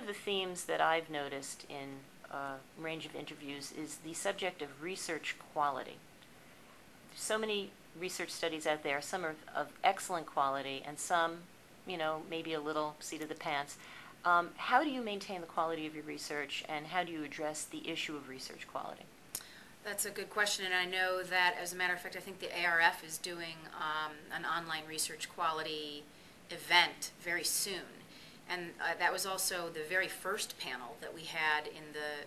of the themes that I've noticed in a range of interviews is the subject of research quality. There's so many research studies out there. Some are of excellent quality, and some, maybe a little seat of the pants. How do you maintain the quality of your research, and how do you address the issue of research quality? That's a good question, and I know that, as a matter of fact, I think the ARF is doing an online research quality event very soon. And that was also the very first panel that we had in the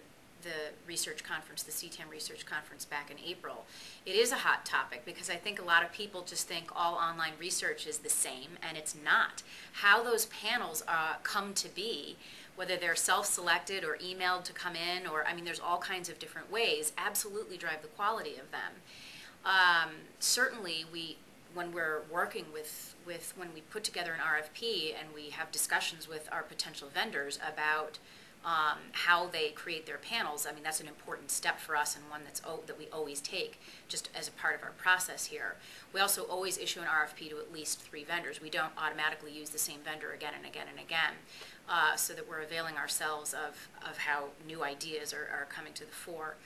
research conference, the CTAM research conference back in April. It is a hot topic because I think a lot of people just think all online research is the same, and it's not. How those panels come to be, whether they're self-selected or emailed to come in, or, there's all kinds of different ways, absolutely drive the quality of them. Certainly, when we're working when we put together an RFP and we have discussions with our potential vendors about how they create their panels, that's an important step for us, and one that we always take just as a part of our process here. We also always issue an RFP to at least 3 vendors. We don't automatically use the same vendor again and again and again, so that we're availing ourselves of how new ideas are coming to the fore.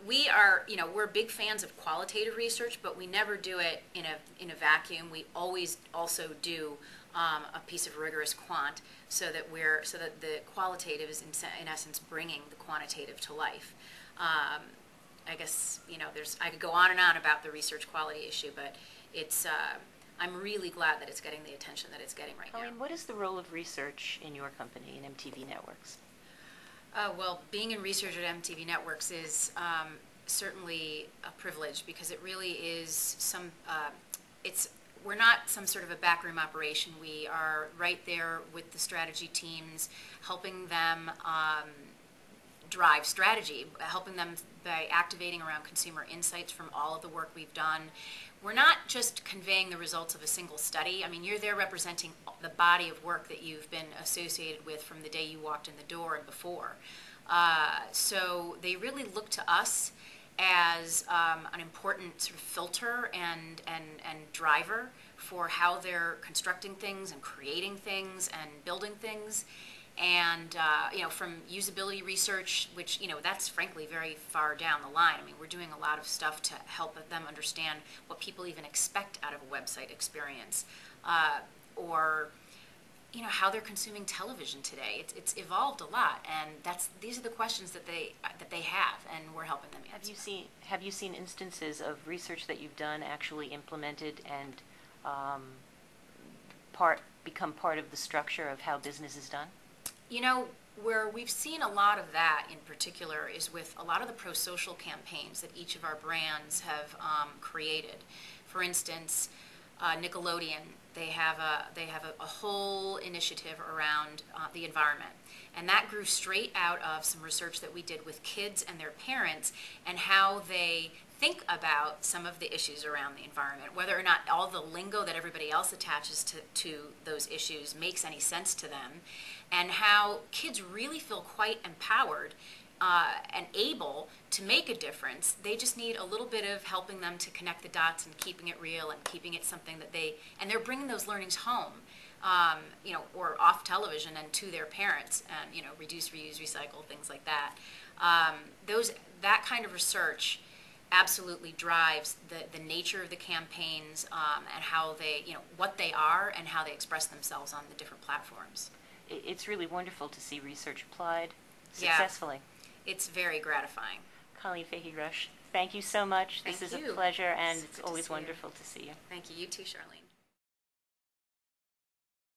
We're big fans of qualitative research, but we never do it in a vacuum. We always also do a piece of rigorous quant, so that the qualitative is in essence bringing the quantitative to life. I guess I could go on and on about the research quality issue, but I'm really glad that it's getting the attention that it's getting right now. Colleen, what is the role of research in your company, in MTV Networks? Well, being in research at MTV Networks is certainly a privilege, because it really is we're not some sort of a backroom operation. We are right there with the strategy teams, helping them drive strategy, helping them by activating around consumer insights from all of the work we've done. We're not just conveying the results of a single study. You're there representing the body of work that you've been associated with from the day you walked in the door and before. So they really look to us as an important sort of filter and driver for how they're constructing things and creating things and building things. And from usability research, which that's frankly very far down the line. We're doing a lot of stuff to help them understand what people even expect out of a website experience, or how they're consuming television today. It's evolved a lot, and these are the questions that they have, and we're helping them answer. Have you seen instances of research that you've done actually implemented and become part of the structure of how business is done? Where we've seen a lot of that in particular is with a lot of the pro-social campaigns that each of our brands have created. For instance, Nickelodeon, they have a whole initiative around the environment. And that grew straight out of some research that we did with kids and their parents, and how they think about some of the issues around the environment, whether or not all the lingo that everybody else attaches to those issues makes any sense to them, and how kids really feel quite empowered and able to make a difference. They just need a little bit of helping them to connect the dots and keeping it real and keeping it something that and they're bringing those learnings home, or off television and to their parents, and reduce, reuse, recycle, things like that. That kind of research absolutely drives the nature of the campaigns, and how what they are and how they express themselves on the different platforms. It's really wonderful to see research applied successfully. Yeah, it's very gratifying. Colleen Fahey, thank you so much. This is a pleasure, and it's always wonderful to see you. Thank you. You too, Charlene.